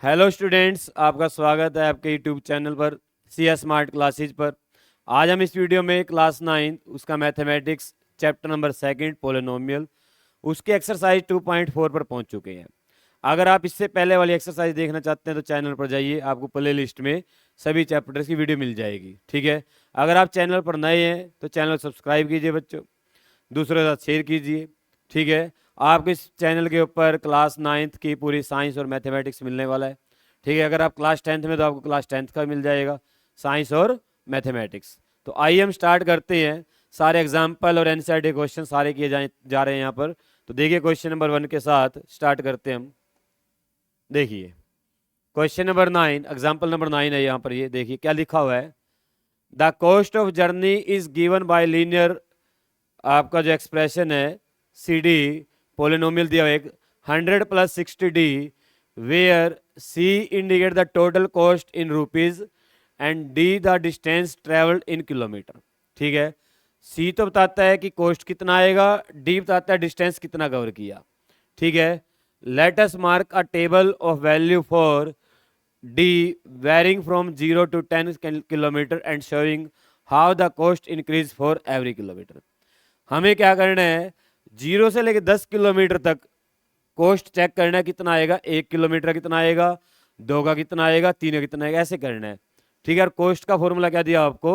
Hello students, आपका स्वागत है आपके यूट्यूब चैनल पर CS स्मार्ट क्लासेज पर। आज हम इस वीडियो में क्लास 9 उसका मैथमेटिक्स चैप्टर नंबर 2 पोलिनोमियल उसके एक्सरसाइज 2.4 पर पहुंच चुके हैं। अगर आप इससे पहले वाली एक्सरसाइज देखना चाहते हैं तो चैनल पर जाइए, आपको प्ले लिस्ट में सभी चैप्टर्स की वीडियो मिल जाएगी। ठीक है, अगर आप चैनल पर नए हैं तो चैनल सब्सक्राइब कीजिए बच्चों, दूसरों के साथ शेयर कीजिए। ठीक है, आपको इस चैनल के ऊपर क्लास 9th की पूरी साइंस और मैथमेटिक्स मिलने वाला है। ठीक है, अगर आप क्लास 10th में तो आपको क्लास 10th का मिल जाएगा साइंस और मैथमेटिक्स। तो आइए हम स्टार्ट करते हैं। सारे एग्जाम्पल और एनसीईआरटी क्वेश्चन सारे किए जा रहे हैं यहाँ पर। तो देखिए क्वेश्चन नंबर 1 के साथ स्टार्ट करते हैं हम। देखिए क्वेश्चन नंबर 9, एग्जाम्पल नंबर 9 है यहाँ पर। ये देखिए क्या लिखा हुआ है, the cost of journey is given by linear, आपका जो एक्सप्रेशन है सी डी पोलिनोमियल दिया हुआ है 100 + 60D, where C indicate the total cost in rupees and D the distance travelled in kilometre. ठीक है, सी तो बताता है कि कॉस्ट कितना आएगा, डी बताता है डिस्टेंस कितना कवर किया। ठीक है, let us mark a table of value for D varying from 0 to 10 kilometre and showing how the cost increase for every kilometre. हमें क्या करना है, 0 से लेकर 10 किलोमीटर तक कॉस्ट चेक करना है, कितना आएगा, 1 किलोमीटर कितना आएगा, 2 का कितना आएगा, 3 का कितना आएगा, ऐसे करना है। ठीक है, कॉस्ट का फॉर्मूला क्या दिया आपको,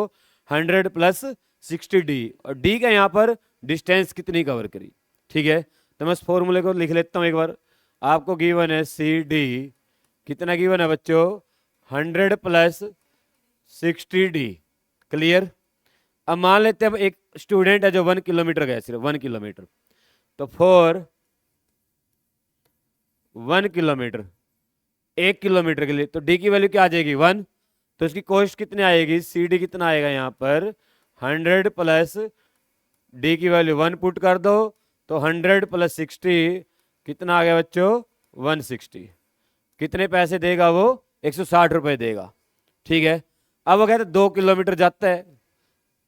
100 + 60D, और डी का यहाँ पर डिस्टेंस कितनी कवर करी। ठीक है, तो मैं इस फॉर्मूले को लिख लेता हूँ एक बार। आपको गिवन है सी डी, कितना गिवन है बच्चों, 100 + 60D। क्लियर। अब मान लेते हैं अब एक स्टूडेंट है जो 1 किलोमीटर गया, सिर्फ 1 किलोमीटर। तो फॉर 1 किलोमीटर, 1 किलोमीटर के लिए, तो डी की वैल्यू क्या आ जाएगी, 1। तो इसकी कॉस्ट कितनी आएगी, सी डी कितना आएगा यहाँ पर, 100 + डी की वैल्यू 1 पुट कर दो, तो 100 + 60 कितना आ गया बच्चों, 160। कितने पैसे देगा वो, 160 रुपए देगा। ठीक है, अब वो कहते हैं 2 किलोमीटर जाता है,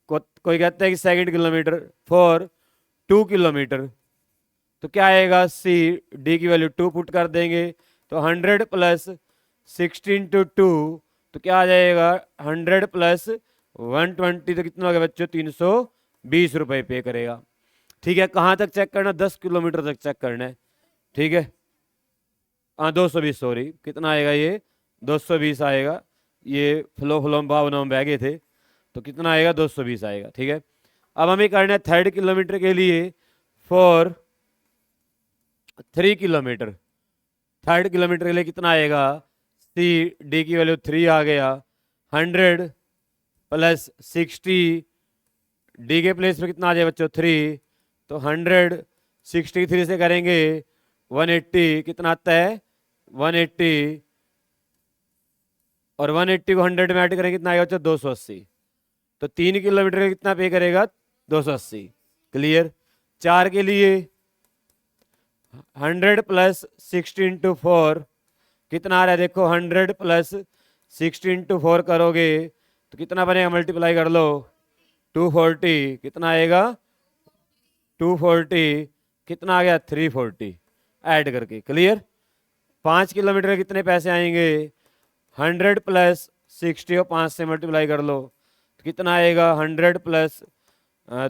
कोई कहता है कि 2 किलोमीटर, फॉर 2 किलोमीटर, तो क्या आएगा, सी डी की वैल्यू 2 पुट कर देंगे, तो 100 + 16 × 2, तो क्या आ जाएगा, 100 + 120, तो कितना हो गया बच्चों, 320 रुपए पे करेगा। ठीक है, कहाँ तक चेक करना, 10 किलोमीटर तक चेक करना है। ठीक है, हाँ 220, सॉरी, कितना आएगा ये, 220 आएगा। ये फ्लो भावना में बह गए थे, तो कितना आएगा, 220 आएगा। ठीक है, अब हमें करना है 3rd किलोमीटर के लिए, फॉर 3 किलोमीटर। 3rd किलोमीटर के लिए कितना आएगा, सी डी की वैल्यू 3 आ गया, 100 + 60, डी के प्लेस पे कितना आ जाए बच्चों, 3, तो 100 63 से करेंगे 180, कितना आता है, 180, और 180 को 100 में ऐड करेंगे कितना आएगा बच्चों, 280। तो 3 किलोमीटर का कितना पे करेगा, 280। क्लियर। 4 के लिए 100 + 60 × 4 कितना आ रहा है, देखो 100 + 60 × 4 करोगे तो कितना बनेगा, मल्टीप्लाई कर लो, 240, कितना आएगा, 240, कितना आ गया, 340 ऐड करके। क्लियर। 5 किलोमीटर के कितने पैसे आएंगे, 100 + 60 और 5 से मल्टीप्लाई कर लो, तो कितना आएगा, 100 +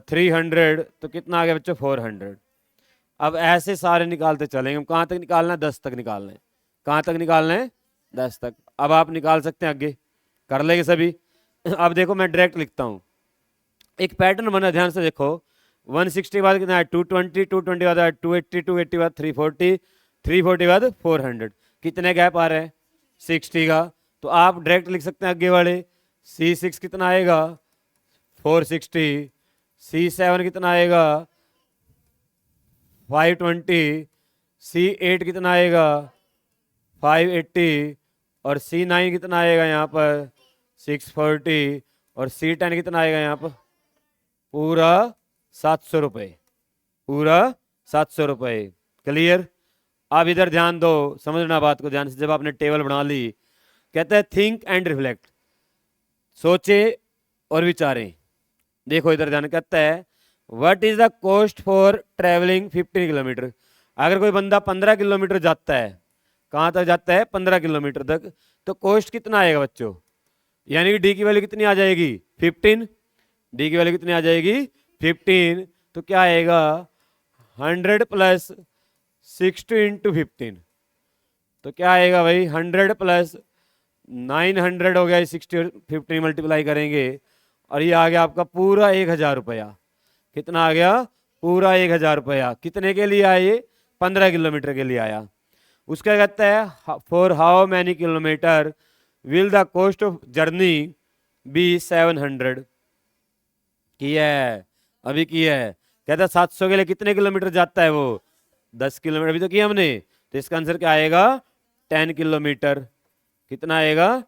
300, तो कितना आ गया बच्चों, 400। अब ऐसे सारे निकालते चलेंगे हम। कहाँ तक निकालना है, 10 तक निकालना है। कहाँ तक निकालना है, 10 तक। अब आप निकाल सकते हैं, आगे कर लेंगे सभी। अब देखो मैं डायरेक्ट लिखता हूँ, एक पैटर्न बना, ध्यान से देखो। 160 बाद कितना है, 220, 220 बाद 280, 280 बाद 340, 340 बाद 400, कितने गैप आ रहे हैं, 60 का। तो आप डायरेक्ट लिख सकते हैं आगे वाले, C6 कितना आएगा, 460, C7 कितना आएगा, 520, C8 कितना आएगा, 580, और C9 कितना आएगा यहाँ पर, 640, और C10 कितना आएगा यहाँ पर, पूरा 700 रुपये, पूरा 700 रुपये। क्लियर। आप इधर ध्यान दो, समझना बात को ध्यान से। जब आपने टेबल बना ली, कहता है थिंक एंड रिफ्लेक्ट, सोचे और विचारें। देखो इधर ध्यान, कहता है what is the cost for travelling 15 kilometre. अगर कोई बंदा 15 किलोमीटर जाता है, कहाँ तक जाता है? 15 किलोमीटर तक। तो कॉस्ट कितना आएगा बच्चों? यानी कि डी की वैल्यू कितनी आ जाएगी? 15। डी की वैल्यू कितनी आ जाएगी? 15। तो क्या आएगा? 100 प्लस 60 इंटू 15। तो क्या आएगा भाई? 100 प्लस 900 हो गया, 60 और 15 मल्टीप्लाई करेंगे और ये आ गया आपका पूरा 1000 रुपया। कितना आ गया? पूरा 1000 रुपया। कितने के लिए आया ये? 15 किलोमीटर के लिए आया। उसका कहता है for how many kilometre will the cost of journey be 700। किया है, अभी किया है। कहता है 700 के लिए कितने किलोमीटर जाता है वो? 10 किलोमीटर। अभी तो किया हमने। तो इसका आंसर क्या आएगा? 10 किलोमीटर। कितना आएगा?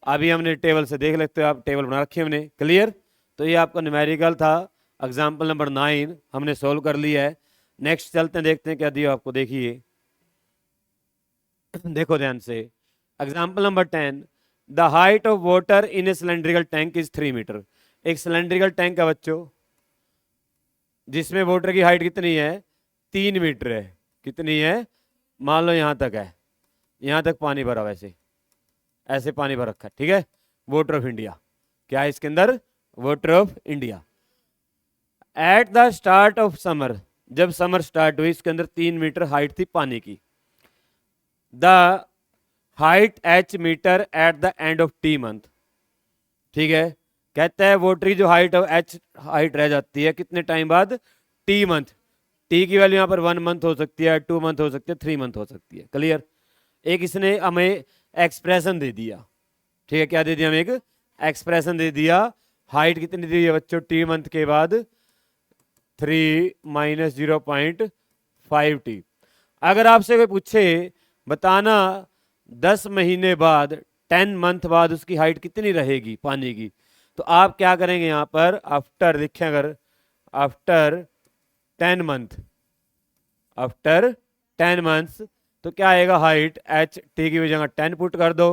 अभी हमने टेबल से देख लेते हो आप, टेबल बना रखी हमने। क्लियर? तो ये आपका न्यूमेरिकल था, एग्जाम्पल नंबर 9 हमने सोल्व कर लिया है। नेक्स्ट चलते हैं, देखते हैं क्या दिया आपको। देखिए देखो ध्यान से, example number 10, the height of water in a cylindrical tank is 3 metre. एक सिलेंड्रिकल टैंक है बच्चों, जिसमें वाटर की हाइट कितनी है? 3 मीटर है। कितनी है? मान लो यहां तक है, यहां तक पानी भरा, वैसे ऐसे पानी भर रखा है, ठीक है। वाटर ऑफ इंडिया, क्या है इसके अंदर? Water of India. At the start of summer, जब समर स्टार्ट हुई, इसके अंदर 3 मीटर हाइट थी पानी की। The height H metre at the end of T month, ठीक है। कहता है वाटर की जो हाइट है एच हाइट रह जाती है कितने टाइम बाद? T month. टी की वैल्यू यहाँ पर 1 मंथ हो सकती है, 2 मंथ हो सकती है, 3 मंथ हो सकती है। क्लियर? एक इसने हमें एक्सप्रेशन दे दिया, ठीक है। क्या दे दिया? हमें एक एक्सप्रेशन दे दिया। हाइट कितनी दी है बच्चों? टी मंथ के बाद 3 माइनस 0.5 टी। अगर आपसे कोई पूछे बताना 10 महीने बाद, 10 मंथ बाद उसकी हाइट कितनी रहेगी पानी की, तो आप क्या करेंगे? यहाँ पर आफ्टर लिखें, अगर आफ्टर 10 मंथ, आफ्टर 10 मंथ्स, तो क्या आएगा? हाइट एच टी की जगह 10 पुट कर दो,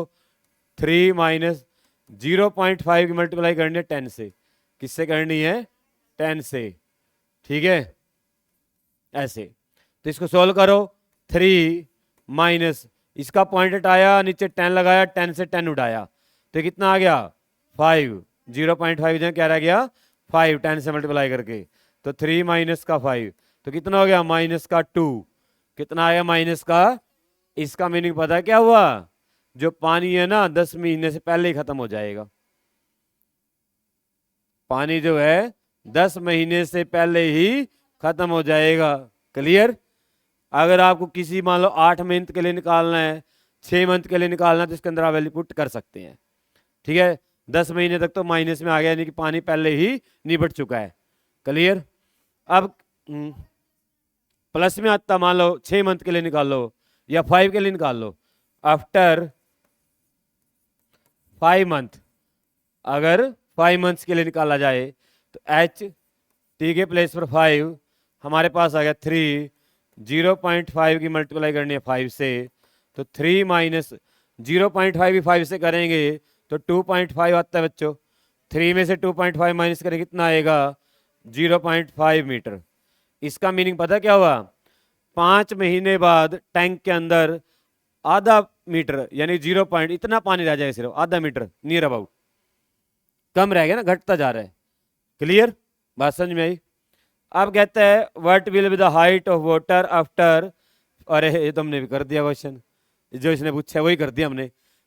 3 माइनस 0.5 की मल्टीप्लाई करनी है 10 से। किससे करनी है? 10 से, ठीक है। ऐसे तो इसको सोल्व करो। 3 माइनस इसका पॉइंट हटाया, नीचे 10 लगाया, 10 से 10 उठाया, तो कितना आ गया? 5। 0.5 जगह क्या रह गया? 5, 10 से मल्टीप्लाई करके। तो 3 माइनस का 5, तो कितना हो गया? माइनस का 2। कितना आया? माइनस का। इसका मीनिंग पता है क्या हुआ? जो पानी है ना 10 महीने से पहले ही खत्म हो जाएगा। पानी जो है 10 महीने से पहले ही खत्म हो जाएगा। क्लियर? अगर आपको किसी मान लो 8 मंथ के लिए निकालना है, 6 मंथ के लिए निकालना है, तो इसके अंदर आप वैल्यू पुट कर सकते हैं, ठीक है। 10 महीने तक तो माइनस में आ गया, यानी कि पानी पहले ही निबट चुका है। क्लियर? अब प्लस में आता, मान लो 6 मंथ के लिए निकाल लो या 5 के लिए निकाल लो। आफ्टर 5 मंथ, अगर 5 मंथ्स के लिए निकाला जाए तो एच टी के प्लेस पर 5 हमारे पास आ गया 3, 0.5 की मल्टीप्लाई करनी है 5 से, तो 3 माइनस 0.5 भी 5 से करेंगे तो 2.5 आता है बच्चों। 3 में से 2.5 माइनस करें कितना आएगा? 0.5 मीटर। इसका मीनिंग पता क्या हुआ? 5 महीने बाद टैंक के अंदर आधा मीटर, यानी 0 पॉइंट इतना पानी रह जाएगा, सिर्फ आधा मीटर नियर अबाउट कम रह गया ना, घटता जा रहा है। क्लियर? बात समझ में आई? अब कहता है what will be the height of water after, अरे ये तो हमने भी कर दिया क्वेश्चन, जो इसने पूछा वही कर दिया हमने।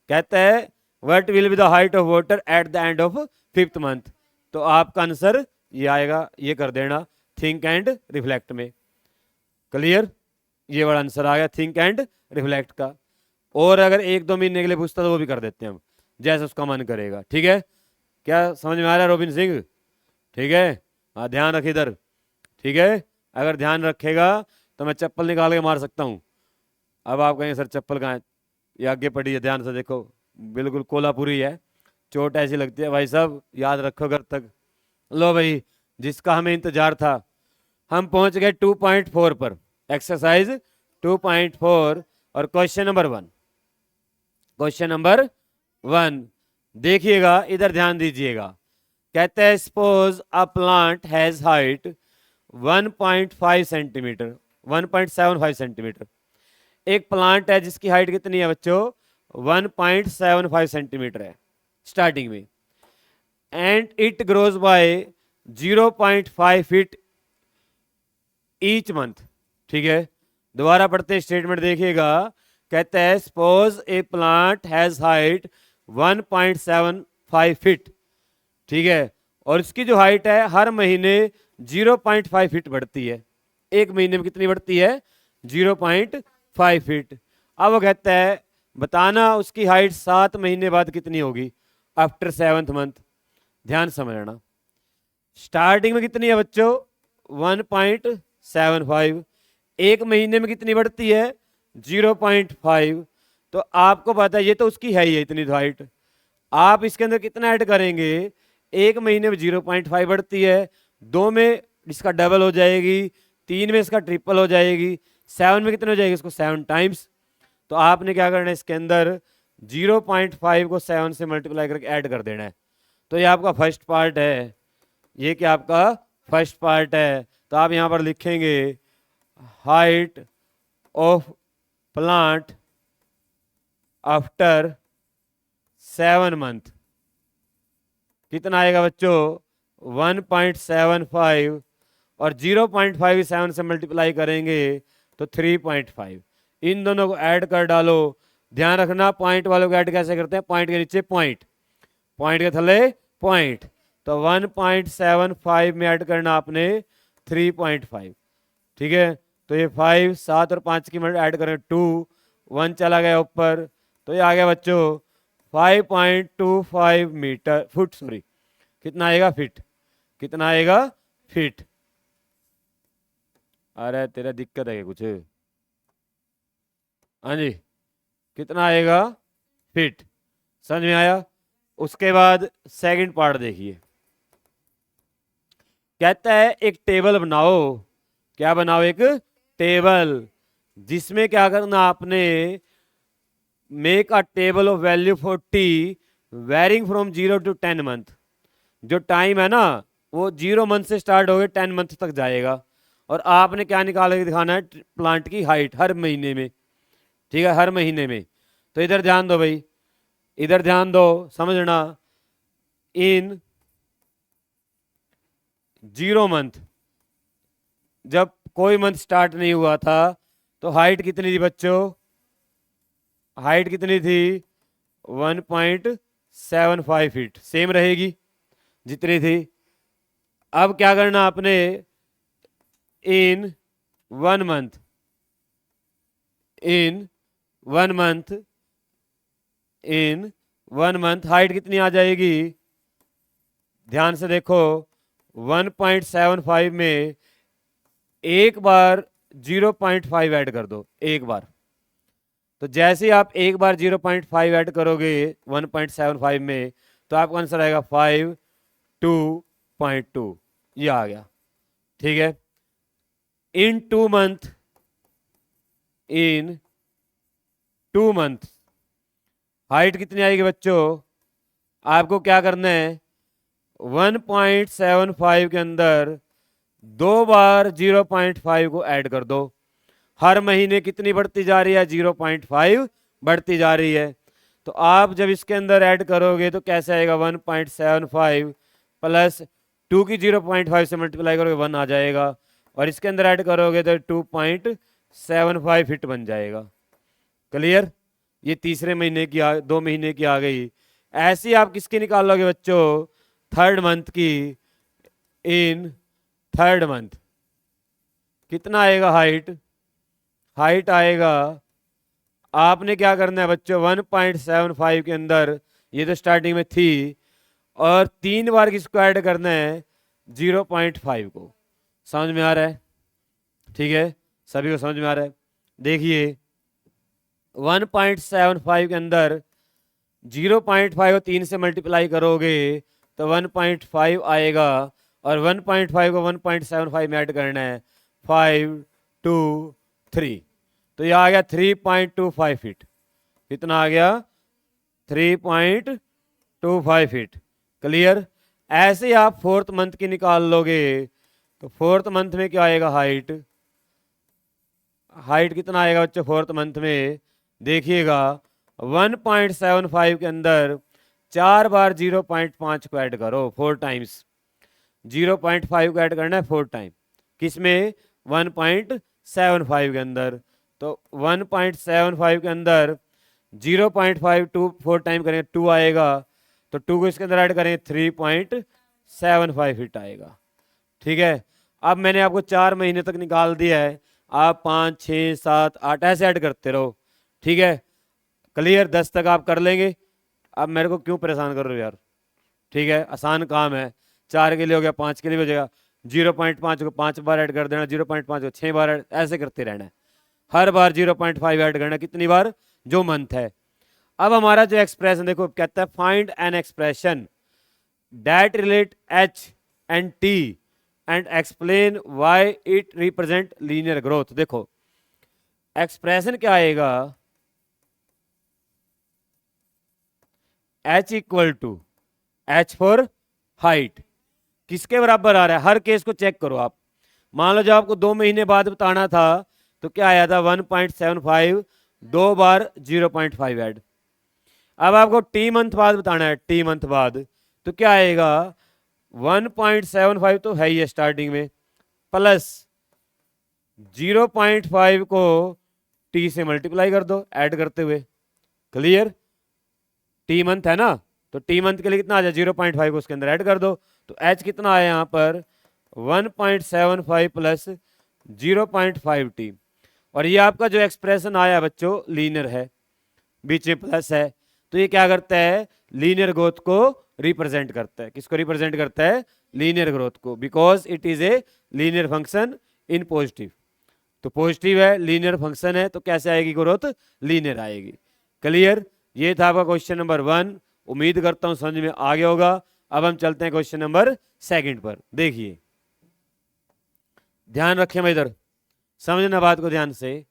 कहता है what will be the height of water at the end of 5th month, तो आपका आंसर ये आएगा, ये कर देना थिंक एंड रिफ्लेक्ट में। क्लियर? ये वाला आंसर आ गया थिंक एंड रिफ्लेक्ट का। और अगर 1-2 महीने के लिए पूछता तो वो भी कर देते हैं हम, जैसे उसका मन करेगा, ठीक है। क्या समझ में आ रहा है रोबिन सिंह? ठीक है, हाँ ध्यान रख इधर, ठीक है। अगर ध्यान रखेगा तो मैं चप्पल निकाल के मार सकता हूँ। अब आप कहेंगे सर चप्पल कहाँ है? ये आगे पड़ी है, ध्यान से देखो, बिल्कुल कोल्हापुरी है, चोट ऐसी लगती है भाई साहब, याद रखो घर तक। लो भाई, जिसका हमें इंतजार था, हम पहुंच गए 2.4 पर, एक्सरसाइज 2.4 और क्वेश्चन नंबर 1। क्वेश्चन नंबर 1 देखिएगा, इधर ध्यान दीजिएगा। कहते हैं suppose a plant has height 1.5 centimetre, 1.75 centimetre, एक प्लांट है जिसकी हाइट कितनी है बच्चों, 1.75 सेंटीमीटर है स्टार्टिंग में, and it grows bye 0.5 feet each month. ठीक है, दोबारा पढ़ते स्टेटमेंट देखिएगा, कहता है suppose A plant has height 1.75 feet. ठीक है, और इसकी जो हाइट है हर महीने 0.5 फीट बढ़ती है। एक महीने में कितनी बढ़ती है, 0.5 फीट। अब वो कहता है बताना उसकी हाइट 7 महीने बाद कितनी होगी, आफ्टर 7th मंथ। ध्यान समझना, स्टार्टिंग में कितनी है बच्चों, 1.75, एक महीने में कितनी बढ़ती है, 0.5। तो आपको पता है ये तो उसकी है ही है इतनी हाइट, आप इसके अंदर कितना ऐड करेंगे, एक महीने में 0.5 बढ़ती है, 2 में इसका डबल हो जाएगी, 3 में इसका ट्रिपल हो जाएगी, 7 में कितने हो जाएगी, इसको 7 टाइम्स। तो आपने क्या करना है, इसके अंदर 0.5 को 7 से मल्टीप्लाई करके ऐड कर देना है। तो ये आपका फर्स्ट पार्ट है, ये क्या आपका फर्स्ट पार्ट है। तो आप यहां पर लिखेंगे height of plant after 7 month, कितना आएगा बच्चों, 1.75, और 0.5 7 से मल्टीप्लाई करेंगे तो 3.5। इन दोनों को ऐड कर डालो। ध्यान रखना पॉइंट वालों को ऐड कैसे करते हैं, पॉइंट के नीचे पॉइंट, पॉइंट के थले पॉइंट। तो 1.75 में ऐड करना आपने 3.5। ठीक है, तो ये 5, 7 और 5 की ऐड करें 2, 1 चला गया ऊपर, तो ये आ गया बच्चों 5.25 मीटर फुट, सॉरी कितना आएगा, फिट। कितना आएगा, फिट। अरे तेरा दिक्कत है कुछ, हाँ जी, कितना आएगा, फिट। समझ में आया। उसके बाद सेकंड पार्ट देखिए, कहता है एक टेबल बनाओ। क्या बनाओ, एक टेबल, जिसमें क्या करना आपने, make a table of value for T varying from 0 to 10 month. जो टाइम है ना वो 0 मंथ से स्टार्ट हो गए 10 मंथ तक जाएगा, और आपने क्या निकाल के दिखाना है, प्लांट की हाइट हर महीने में। ठीक है, हर महीने में। तो इधर ध्यान दो भाई, इधर ध्यान दो, समझना। इन 0 मंथ, जब कोई मंथ स्टार्ट नहीं हुआ था, तो हाइट कितनी थी बच्चों, हाइट कितनी थी, 1.75 फीट, सेम रहेगी जितनी थी। अब क्या करना आपने, इन 1 मंथ, इन 1 मंथ, इन 1 मंथ हाइट कितनी आ जाएगी, ध्यान से देखो, 1.75 में एक बार 0.5 ऐड कर दो, एक बार। तो जैसे ही आप एक बार 0.5 ऐड करोगे 1.75 में, तो आपका आंसर आएगा 5.2.2, ये आ गया। ठीक है, इन 2 मंथ, इन 2 मंथ हाइट कितनी आएगी बच्चों, आपको क्या करना है, 1.75 के अंदर 2 बार 0.5 को ऐड कर दो। हर महीने कितनी बढ़ती जा रही है, 0.5 बढ़ती जा रही है। तो आप जब इसके अंदर ऐड करोगे तो कैसे आएगा, 1.75 प्लस 2 की 0.5 से मल्टीप्लाई करोगे 1 आ जाएगा, और इसके अंदर ऐड करोगे तो 2.75 फिट बन जाएगा। क्लियर। ये तीसरे महीने की 2 महीने की आ गई। ऐसे ही आप किसकी निकाल लोगे बच्चों, 3rd मंथ की। इन 3rd मंथ कितना आएगा हाइट, हाइट आएगा, आपने क्या करना है बच्चों, 1.75 के अंदर ये तो स्टार्टिंग में थी, और 3 बार किसको ऐड करना है, 0.5 को। समझ में आ रहा है, ठीक है, सभी को समझ में आ रहा है। देखिए 1.75 के अंदर 0.5 को 3 से मल्टीप्लाई करोगे तो 1.5 आएगा, और 1.5 को 1.75 में ऐड करना है, 5, 2, 3, तो ये आ गया 3.25 फीट। कितना आ गया, 3.25 फीट। क्लियर। ऐसे ही आप 4th मंथ की निकाल लोगे, तो 4th मंथ में क्या आएगा हाइट, हाइट कितना आएगा बच्चों फोर्थ मंथ में, देखिएगा 1.75 के अंदर 4 बार 0.5 को ऐड करो 4 टाइम्स, 0.5 को ऐड करना है 4 टाइम, किसमें 1.75 के अंदर। तो 1.75 के अंदर 0.5 2 4 टाइम करेंगे 2 आएगा, तो 2 को इसके अंदर ऐड करेंगे 3.75 हिट आएगा। ठीक है, अब मैंने आपको 4 महीने तक निकाल दिया है, आप 5 6 7 8 ऐसे ऐड करते रहो। ठीक है, क्लियर, 10 तक आप कर लेंगे। अब मेरे को क्यों परेशान कर रहे हो यार, ठीक है, आसान काम है। 4 के लिए हो गया, 5 के लिए हो जाएगा, 0.5 को 5 बार ऐड कर देना, 0.5 को 6 बार ऐसे करते रहना है, हर बार 0.5 ऐड करना, कितनी बार, जो मंथ है। अब हमारा जो एक्सप्रेशन देखो कहता है find an expression that relate H and T and explain why it represent linear growth. देखो एक्सप्रेशन क्या आएगा, h equal to H for height, किसके बराबर आ रहा है, हर केस को चेक करो आप। मान लो जब आपको 2 महीने बाद बताना था तो क्या आया था 1.75, 2 बार 0.5 ऐड। अब आपको टी मंथ बाद बताना है, टी मंथ बाद तो क्या आएगा 1.75 तो है ही है स्टार्टिंग में, प्लस 0.5 को टी से मल्टीप्लाई कर दो ऐड करते हुए। क्लियर, टी मंथ है ना, तो टी मंथ के लिए कितना आ जाए 0.5 को उसके अंदर ऐड कर दो, तो एच कितना आया यहाँ पर 1.75 प्लस 0.5 टी। और ये आपका जो एक्सप्रेशन आया बच्चों लीनियर है, बीच में प्लस है, तो ये क्या करता है, लीनियर ग्रोथ को रिप्रेजेंट करता है। किसको रिप्रेजेंट करता है, लीनियर ग्रोथ को, because it is a linear function in positive. तो पॉजिटिव है, लीनियर फंक्शन है, तो कैसे आएगी ग्रोथ, लीनियर आएगी। क्लियर, ये था आपका क्वेश्चन नंबर 1, उम्मीद करता हूं समझ में आ गया होगा। अब हम चलते हैं क्वेश्चन नंबर 2 पर। देखिए ध्यान रखें मैं इधर, समझना बात को ध्यान से।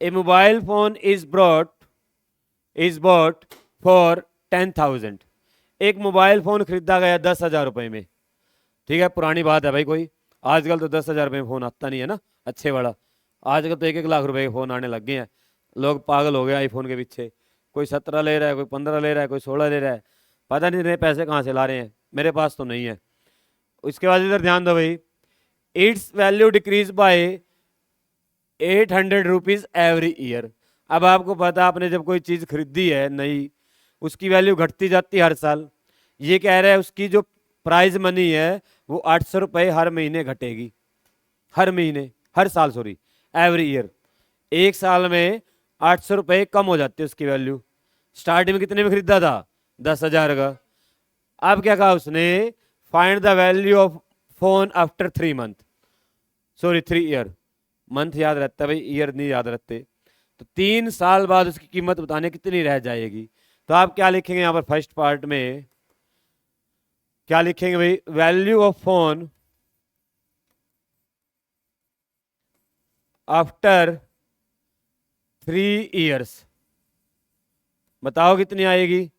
A mobile phone is bought for 10,000, एक मोबाइल फोन खरीदा गया 10,000 रुपए में। ठीक है, पुरानी बात है भाई, कोई आजकल तो 10,000 रुपये में फोन आता नहीं है ना अच्छे वाला, आजकल तो 1-1 लाख रुपए के फोन आने लग गए हैं, लोग पागल हो गए आईफोन के पीछे। कोई 17 ले रहा है, कोई 15 ले रहा है, कोई 16 ले रहा है, पता नहीं रहे पैसे कहाँ से ला रहे हैं, मेरे पास तो नहीं है। उसके बाद इधर ध्यान दो भाई, it's value decrease by 800 rupees every year. अब आपको पता, आपने जब कोई चीज़ खरीदी है नई, उसकी वैल्यू घटती जाती है हर साल। ये कह रहा है उसकी जो प्राइज मनी है वो 800 रुपये हर महीने घटेगी, हर महीने, हर साल सॉरी, एवरी ईयर। एक साल में 800 रुपये कम हो जाती है उसकी वैल्यू। स्टार्टिंग में कितने में खरीदा था, 10,000 का। अब क्या कहा उसने, find the value of phone after 3 month, sorry 3 year, month याद रहता है भाई, ईयर नहीं याद रहते। तो 3 साल बाद उसकी कीमत बताने कितनी रह जाएगी। तो आप क्या लिखेंगे यहाँ पर फर्स्ट पार्ट में, क्या लिखेंगे भाई, value of phone after 3 years, बताओ कितनी आएगी।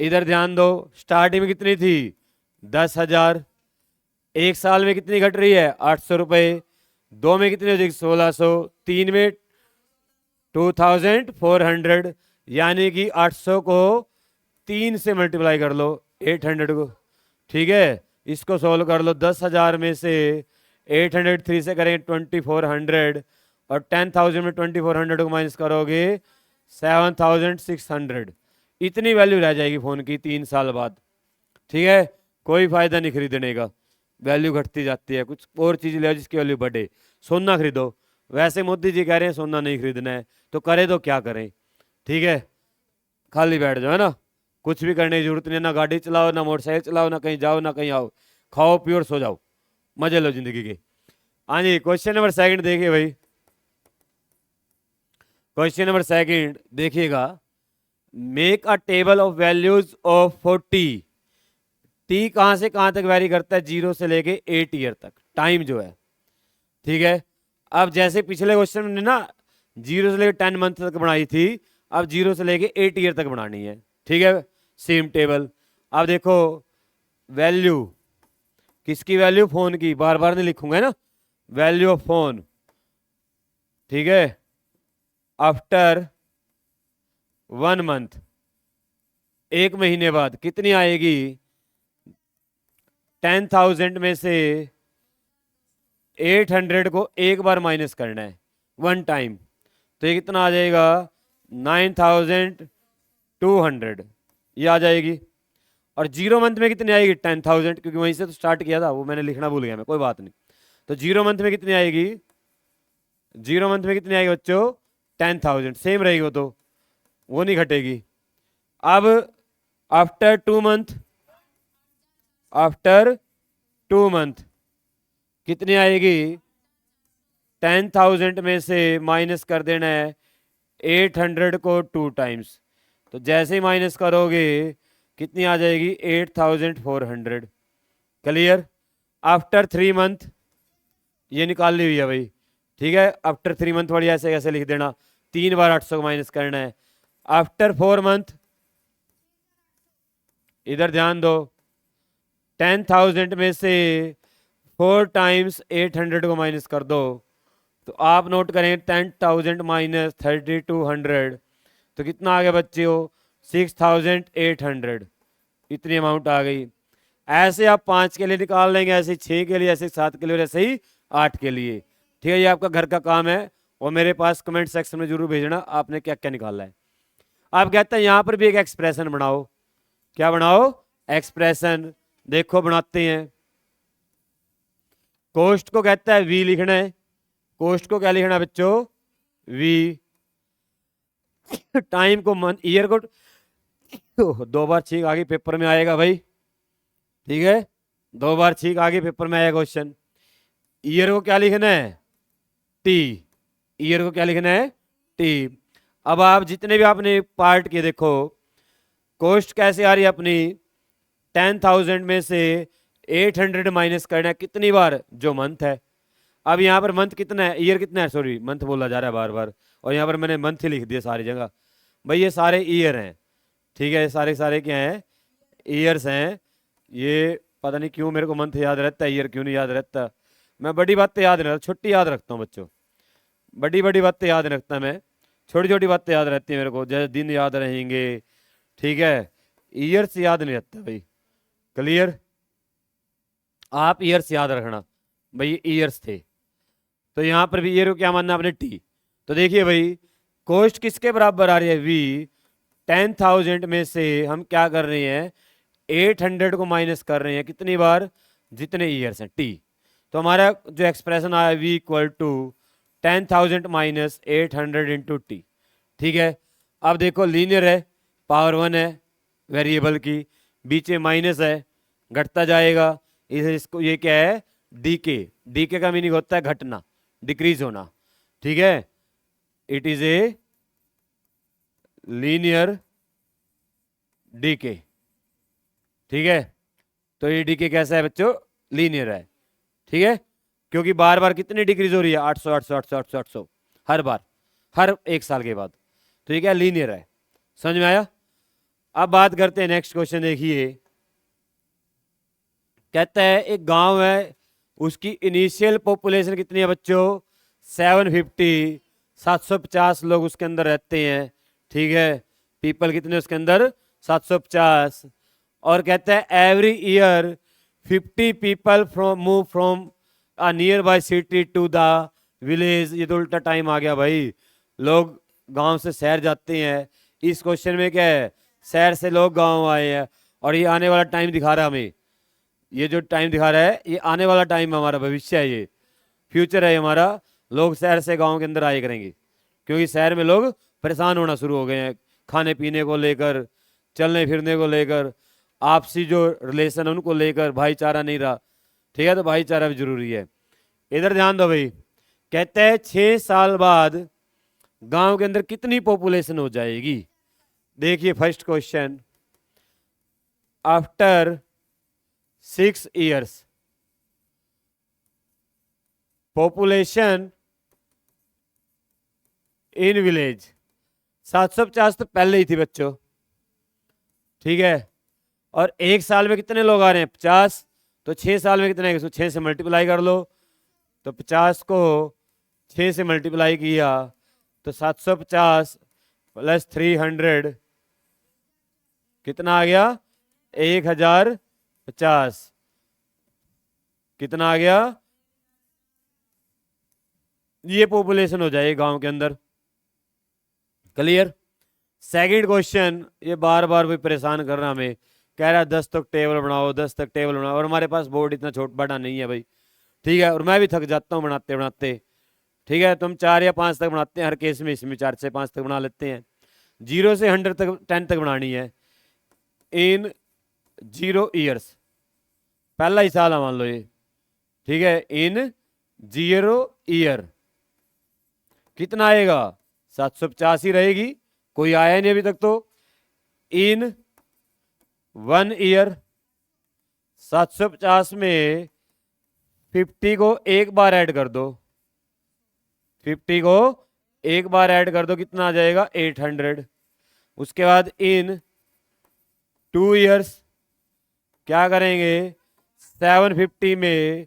इधर ध्यान दो, स्टार्टिंग में कितनी थी 10,000, एक साल में कितनी घट रही है 800 रुपये, 2 में कितनी हो जाएगी 1600, 3 में 2400, यानी कि 800 को 3 से मल्टीप्लाई कर लो 800 को। ठीक है, इसको सोल्व कर लो, 10,000 में से 803 से करेंगे 2400, और 10,000 में 2400 को माइनस करोगे 7,600, इतनी वैल्यू रह जाएगी फ़ोन की 3 साल बाद। ठीक है, कोई फ़ायदा नहीं खरीदने का, वैल्यू घटती जाती है। कुछ और चीज़ ले जिसकी वैल्यू बढ़े, सोना खरीदो, वैसे मोदी जी कह रहे हैं सोना नहीं खरीदना है, तो करे तो क्या करें। ठीक है, खाली बैठ जाओ, है ना, कुछ भी करने की जरूरत नहीं, ना गाड़ी चलाओ, ना मोटरसाइकिल चलाओ, ना कहीं जाओ, ना कहीं आओ, खाओ पियो और सो जाओ, मजे लो जिंदगी के। हाँ जी, क्वेश्चन नंबर 2 देखिए भाई, क्वेश्चन नंबर 2 देखिएगा, make a table of values of for T. T कहां से कहां तक वैरी करता है, 0 से लेके 8 ईयर तक टाइम जो है। ठीक है, अब जैसे पिछले क्वेश्चन में ना 0 से लेके 10 मंथ तक बनाई थी, अब 0 से लेके 8 ईयर तक बनानी है। ठीक है, सेम टेबल। अब देखो वैल्यू, किसकी वैल्यू, फोन की, बार बार नहीं लिखूंगा ना, वैल्यू ऑफ फोन। ठीक है, आफ्टर 1 मंथ, 1 महीने बाद कितनी आएगी? 10,000 में से 800 को एक बार माइनस करना है, 1 टाइम, तो ये कितना आ जाएगा? 9,200, ये आ जाएगी। और 0 मंथ में कितनी आएगी? 10,000, क्योंकि वहीं से तो स्टार्ट किया था, वो मैंने लिखना भूल गया मैं, कोई बात नहीं। तो 0 मंथ में कितनी आएगी? 0 मंथ में कितनी आएगी बच्चों? 10,000, सेम रहेगी वो, तो वो नहीं घटेगी। अब आफ्टर 2 मंथ, आफ्टर 2 मंथ कितनी आएगी? 10,000 में से माइनस कर देना है 800 को 2 टाइम्स, तो जैसे ही माइनस करोगे कितनी आ जाएगी? 8,400। क्लियर? आफ्टर 3 मंथ, ये निकाल ली हुई है भाई, ठीक है। आफ्टर 3 मंथ वाली ऐसे कैसे लिख देना, 3 बार 800 को माइनस करना है। आफ्टर 4 मंथ, इधर ध्यान दो, 10,000 में से 4 टाइम्स 800 को माइनस कर दो, तो आप नोट करें 10,000 माइनस 3,200, तो कितना आ गया बच्चों? 6,800, इतनी अमाउंट आ गई। ऐसे आप 5 के लिए निकाल लेंगे, ऐसे 6 के लिए, ऐसे 7 के लिए, और ऐसे ही 8 के लिए। ठीक है, ये आपका घर का काम है, और मेरे पास कमेंट सेक्शन में जरूर भेजना आपने क्या क्या निकाला है। आप कहते हैं यहां पर भी एक एक्सप्रेशन बनाओ, क्या बनाओ? एक्सप्रेशन। देखो बनाते हैं। कोस्ट को कहता है वी लिखना है, कोस्ट को क्या लिखना है बच्चों? वी। टाइम को मंथ, ईयर को 2 बार छींक आगे पेपर में आएगा भाई, ठीक है, 2 बार छींक आगे पेपर में आएगा क्वेश्चन। ईयर को क्या लिखना है? टी। ईयर को क्या लिखना है? टी। अब आप जितने भी आपने पार्ट किए देखो, कॉस्ट कैसे आ रही है अपनी? 10,000 में से 800 माइनस करना है कितनी बार? जो मंथ है। अब यहाँ पर मंथ कितना है, ईयर कितना है, सॉरी मंथ बोला जा रहा है बार बार, और यहाँ पर मैंने मंथ ही लिख दिया सारी जगह। भाई ये सारे ईयर हैं, ठीक है, ये सारे सारे क्या हैं? ईयर्स हैं। ये पता नहीं क्यों मेरे को मंथ याद रहता है, ईयर क्यों नहीं याद रहता। मैं बड़ी बातें याद नहीं रखता, छोटी याद रखता हूँ बच्चों, बड़ी बड़ी बातें याद नहीं रखता मैं, छोटी छोटी बातें याद रहती है मेरे को, जैसे दिन याद रहेंगे, ठीक है। ईयर्स याद नहीं रहता भाई। क्लियर? आप ईयर्स याद रखना भाई, ये ईयर्स थे। तो यहाँ पर भी ईयर को क्या मानना आपने? टी। तो देखिए भाई, कॉस्ट किसके बराबर आ रही है? वी। 10,000 में से हम क्या कर रहे हैं? 800 को माइनस कर रहे हैं कितनी बार? जितने ईयर्स हैं, टी। तो हमारा जो एक्सप्रेशन आया V equal to 10,000 minus 800 into T. ठीक है, अब देखो लीनियर है, पावर 1 है वेरिएबल की, बीच में माइनस है, घटता जाएगा, इसको ये क्या है? डीके। डीके का मीनिंग होता है घटना, डिक्रीज होना, ठीक है। It is a linear decay, ठीक है। तो ये डीके कैसा है बच्चों? लीनियर है, ठीक है, क्योंकि बार बार कितनी डिक्रीज हो रही है? 800 800 800 800 800 हर बार, हर 1 साल के बाद। तो ये क्या? लीनियर है। समझ में आया? अब बात करते हैं नेक्स्ट क्वेश्चन, देखिए कहता है एक गांव है, उसकी इनिशियल पॉपुलेशन कितनी है बच्चों? 750, 750 लोग उसके अंदर रहते हैं, ठीक है। पीपल कितने उसके अंदर? 750। और कहता है every year 50 people from move from a nearby city to the village. ये तो उल्टा टाइम आ गया भाई, लोग गांव से शहर जाते हैं। इस क्वेश्चन में क्या है? शहर से लोग गांव आए हैं, और ये आने वाला टाइम दिखा रहा है हमें। ये जो टाइम दिखा रहा है ये आने वाला टाइम, हमारा भविष्य है, ये फ्यूचर है हमारा। लोग शहर से गांव के अंदर आए करेंगे, क्योंकि शहर में लोग परेशान होना शुरू हो गए हैं, खाने पीने को लेकर, चलने फिरने को लेकर, आपसी जो रिलेशन है उनको लेकर, भाईचारा नहीं रहा, ठीक है। तो भाईचारा भी जरूरी है। इधर ध्यान दो भाई, कहते हैं 6 साल बाद गांव के अंदर कितनी पॉपुलेशन हो जाएगी? देखिए first question, after 6 years population in village. 750 तो पहले ही थी बच्चों, ठीक है। और 1 साल में कितने लोग आ रहे हैं? 50। तो 6 साल में कितने? 6 से मल्टीप्लाई कर लो, तो 50 को 6 से मल्टीप्लाई किया तो 750 प्लस 300 कितना आ गया? 1050। कितना आ गया? ये पॉपुलेशन हो जाएगी गांव के अंदर। क्लियर? सेकंड क्वेश्चन, ये बार बार भी परेशान कर रहा हमें, कह रहा है 10 तक टेबल बनाओ, 10 तक टेबल बनाओ, और हमारे पास बोर्ड इतना छोटा बड़ा नहीं है भाई। ठीक है, और मैं भी थक जाता हूँ बनाते बनाते। ठीक है, तुम 4 या 5 तक बनाते हैं हर केस में, इसमें 4 से 5 तक बना लेते हैं। 0 से 100 तक 10 तक बनानी है इन 0 ईयर्स, पहला ही साल है मान लो ये। ठीक है, इन 0 ईयर कितना आएगा? 785 रहेगी, कोई आया नहीं अभी तक तो। इन 1 ईयर 750 में 50 को एक बार ऐड कर दो, 50 को एक बार ऐड कर दो, कितना आ जाएगा? 800। उसके बाद इन 2 ईयर्स क्या करेंगे? 750 में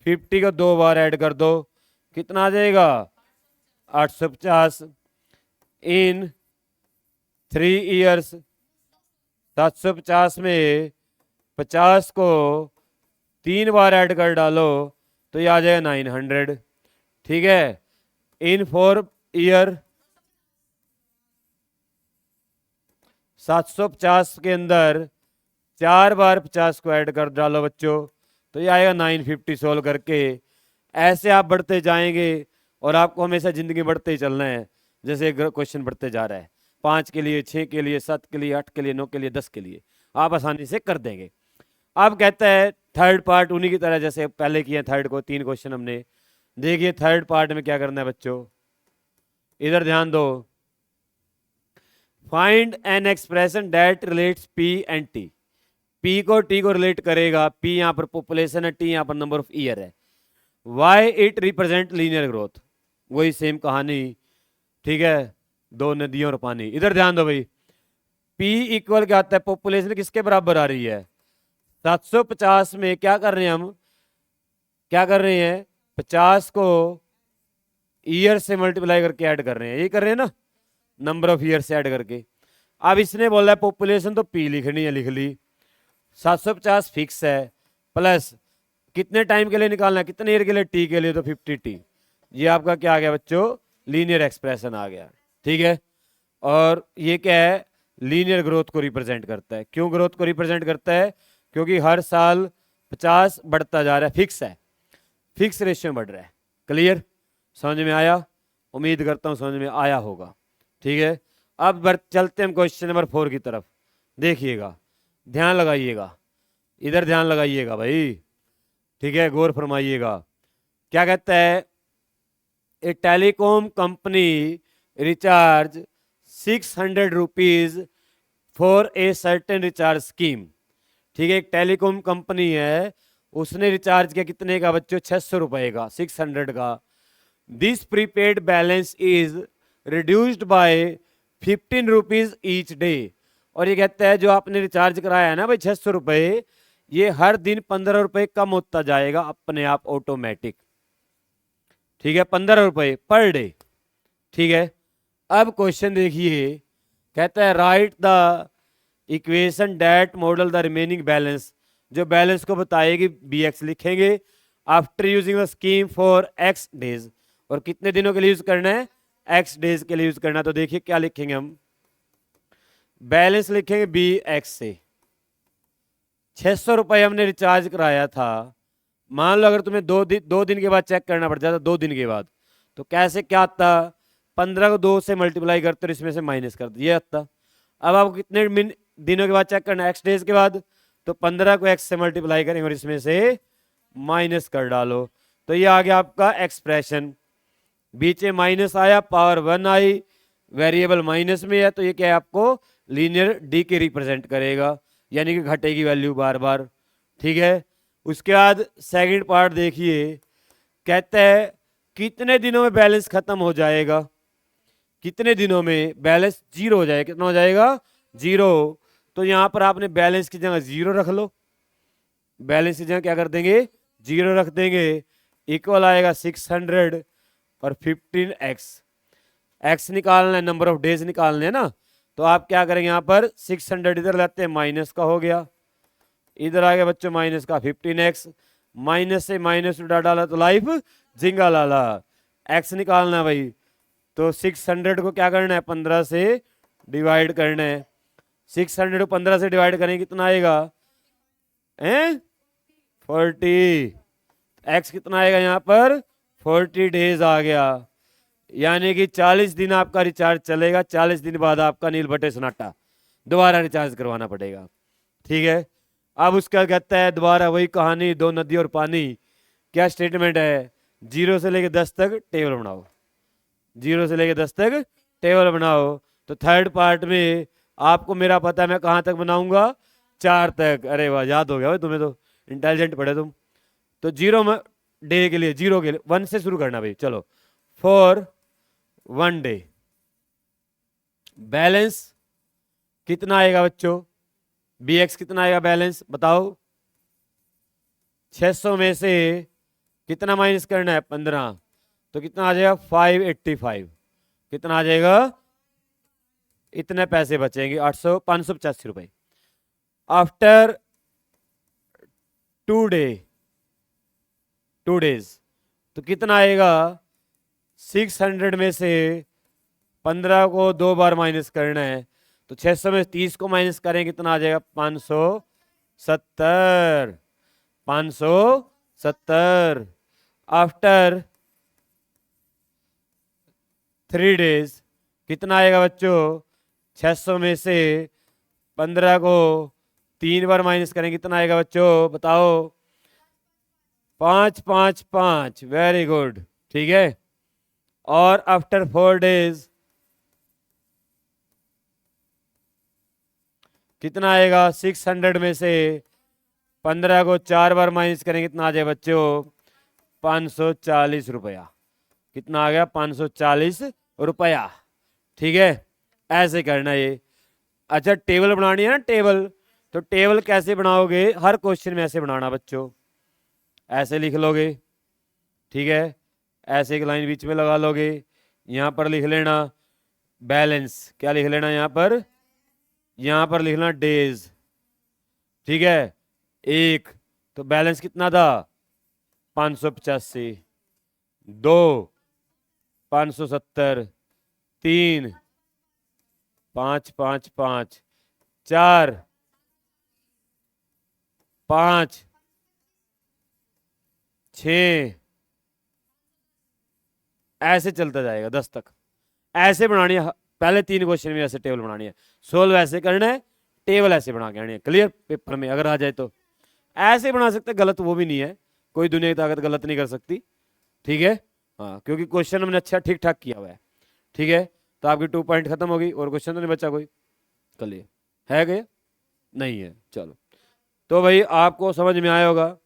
50 को 2 बार ऐड कर दो, कितना आ जाएगा? 850। इन 3 ईयर्स 750 में 50 को 3 बार ऐड कर डालो तो ये आ जाएगा 900। ठीक है, इन 4 ईयर 750 के अंदर 4 बार 50 को ऐड कर डालो बच्चों, तो ये आएगा 950 सोल्व करके। ऐसे आप बढ़ते जाएंगे और आपको हमेशा जिंदगी बढ़ते ही चलना है, जैसे क्वेश्चन बढ़ते जा रहा है। 5 के लिए, 6 के लिए, 7 के लिए, 8 के लिए, 9 के लिए, 10 के लिए आप आसानी से कर देंगे। अब कहता है थर्ड पार्ट उन्हीं की तरह जैसे पहले किए थर्ड को 3 क्वेश्चन हमने। देखिए थर्ड पार्ट में क्या करना है बच्चों, इधर ध्यान दो। Find an expression that relates P and T. P को टी को रिलेट करेगा, पी यहां पर पॉपुलेशन है, टी यहां पर नंबर ऑफ ईयर है। Why it represent linear growth, वही सेम कहानी। ठीक है, 2 नदियों और पानी। इधर ध्यान दो भाई, पी इक्वल क्या आता है? पॉपुलेशन किसके बराबर आ रही है? 750 में क्या कर रहे हैं हम? क्या कर रहे हैं? 50 को ईयर से मल्टीप्लाई करके ऐड कर रहे हैं, यही कर रहे हैं ना, नंबर ऑफ ईयर से ऐड करके। अब इसने बोला है पॉपुलेशन, तो पी लिखनी है, लिख ली। 750 फिक्स है, प्लस कितने टाइम के लिए निकालना है, कितने ईयर के लिए? टी के लिए, तो 50 टी। ये आपका क्या आ गया बच्चों? लीनियर एक्सप्रेशन आ गया। ठीक है, और ये क्या है? लीनियर ग्रोथ को रिप्रेजेंट करता है। क्यों ग्रोथ को रिप्रेजेंट करता है? क्योंकि हर साल 50 बढ़ता जा रहा है, फिक्स है, फिक्स रेशियो बढ़ रहा है। क्लियर? समझ में आया? उम्मीद करता हूं समझ में आया होगा। ठीक है, अब चलते हैं क्वेश्चन नंबर 4 की तरफ। देखिएगा, ध्यान लगाइएगा, इधर ध्यान लगाइएगा भाई। ठीक है, गौर फरमाइएगा। क्या कहता है? A telecom company recharge 600 rupees for a certain recharge scheme. ठीक है, एक टेलीकॉम कंपनी है, उसने रिचार्ज किया कितने का बच्चों? 600 रुपए का, 600 का। This prepaid balance is reduced by 15 rupees each day. और ये कहता है जो आपने रिचार्ज कराया है ना भाई 600 रुपए, ये हर दिन 15 रुपए कम होता जाएगा अपने आप, ऑटोमेटिक। ठीक है, 15 रुपए पर डे। ठीक है, अब क्वेश्चन देखिए, कहता है right the equation that model the remaining balance. जो बैलेंस को बताएगी बी एक्स लिखेंगे after using the scheme for x days. और कितने दिनों के लिए यूज करना है? एक्स डेज के लिए यूज करना। तो देखिए क्या लिखेंगे हम, बैलेंस लिखेंगे बी एक्स से। 600 रुपए हमने रिचार्ज कराया था, मान लो अगर तुम्हें दो दिन के बाद चेक करना पड़ जाता, 2 दिन के बाद, तो कैसे क्या आता? 15 को 2 से मल्टीप्लाई करते और इसमें से माइनस कर दिया आता। अब आपको कितने दिनों के बाद चेक करना है? एक्स डेज के बाद। तो 15 को एक्स से मल्टीप्लाई करेंगे और इसमें से माइनस कर डालो, तो ये आ गया आपका एक्सप्रेशन। बीच में माइनस आया, पावर 1 आई, वेरिएबल माइनस में है, तो ये क्या है? आपको लीनियर डी के रिप्रेजेंट करेगा, यानी कि घटेगी वैल्यू बार बार। ठीक है, उसके बाद सेकंड पार्ट देखिए, कहता है कितने दिनों में बैलेंस खत्म हो जाएगा? कितने दिनों में बैलेंस जीरो हो जाएगा? कितना हो जाएगा? जीरो। तो यहां पर आपने बैलेंस की जगह जीरो रख लो, बैलेंस की जगह क्या कर देंगे? जीरो रख देंगे। इक्वल आएगा 600 और 15x, x निकालना है, नंबर ऑफ डेज निकालने हैं ना, तो आप क्या करेंगे यहाँ पर 600 इधर लाते हैं, माइनस का हो गया, इधर आ गया बच्चों माइनस का 15x, माइनस से माइनस उड़ा डाला तो लाइफ जिंगा लाला, x निकालना है भाई, तो 600 को क्या करना है 15 से डिवाइड करना है, 600 को 15 से डिवाइड करेंगे कितना आएगा 40, x कितना आएगा यहाँ पर 40 डेज आ गया, यानी कि 40 दिन आपका रिचार्ज चलेगा, 40 दिन बाद आपका नील बटे सन्नाटा, दोबारा रिचार्ज करवाना पड़ेगा। ठीक है, अब उसका कहता है दोबारा वही कहानी, दो नदी और पानी, क्या स्टेटमेंट है, 0 से लेके 10 तक टेबल बनाओ, 0 से लेके 10 तक टेबल बनाओ। तो थर्ड पार्ट में आपको मेरा पता है मैं कहाँ तक बनाऊंगा 4 तक, अरे वाह याद हो गया भाई तुम्हें, तो इंटेलिजेंट पढ़े तुम। तो 0 में डे के लिए, 0 के लिए 1 से शुरू करना भाई, चलो फॉर 1 डे बैलेंस कितना आएगा बच्चों, bx कितना आएगा बैलेंस बताओ, 600 में से कितना माइनस करना है 15, तो कितना आ जाएगा 585, कितना आ जाएगा, इतने पैसे बचेंगे 585 रुपए। आफ्टर 2 डेज तो कितना आएगा, 600 में से 15 को 2 बार माइनस करना है, तो 600 में 30 को माइनस करें कितना आ जाएगा 570, 570। आफ्टर 3 डेज कितना आएगा बच्चों, 600 में से 15 को 3 बार माइनस करें कितना आएगा बच्चों बताओ, 555, वेरी गुड, ठीक है। और आफ्टर 4 डेज कितना आएगा, 600 में से 15 को 4 बार माइनस करें कितना आ जाए बच्चों, 540 रुपया, कितना आ गया 540 रुपया, ठीक है। ऐसे करना ये। अच्छा टेबल बनानी है ना, टेबल, तो टेबल कैसे बनाओगे, हर क्वेश्चन में ऐसे बनाना बच्चों, ऐसे लिख लोगे, ठीक है, ऐसे एक लाइन बीच में लगा लोगे, यहाँ पर लिख लेना बैलेंस, क्या लिख लेना यहाँ पर लिखना डेज, ठीक है, 1 तो बैलेंस कितना था 585, 2 570, 3 555, 4 5 6, ऐसे चलता जाएगा 10 तक। ऐसे बनानी है, पहले 3 क्वेश्चन में ऐसे टेबल बनानी है, सोल्व ऐसे करना है, टेबल ऐसे बना के आनी है, क्लियर, पेपर में अगर आ जाए तो ऐसे बना सकते, गलत वो भी नहीं है, कोई दुनिया की ताकत गलत नहीं कर सकती, ठीक है। हाँ क्योंकि क्वेश्चन हमने अच्छा ठीक ठाक किया हुआ है, ठीक है। तो आपकी 2 पॉइंट खत्म होगी, और क्वेश्चन तो नहीं बचा कोई, चलिए है क्या, नहीं है, चलो। तो भाई आपको समझ में आया होगा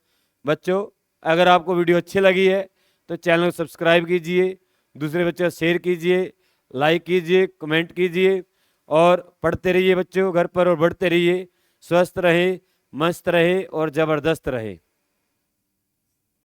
बच्चों, अगर आपको वीडियो अच्छी लगी है तो चैनल को सब्सक्राइब कीजिए, दूसरे बच्चों को शेयर कीजिए, लाइक कीजिए, कमेंट कीजिए, और पढ़ते रहिए बच्चों घर पर, और बढ़ते रहिए, स्वस्थ रहे, मस्त रहे और ज़बरदस्त रहे।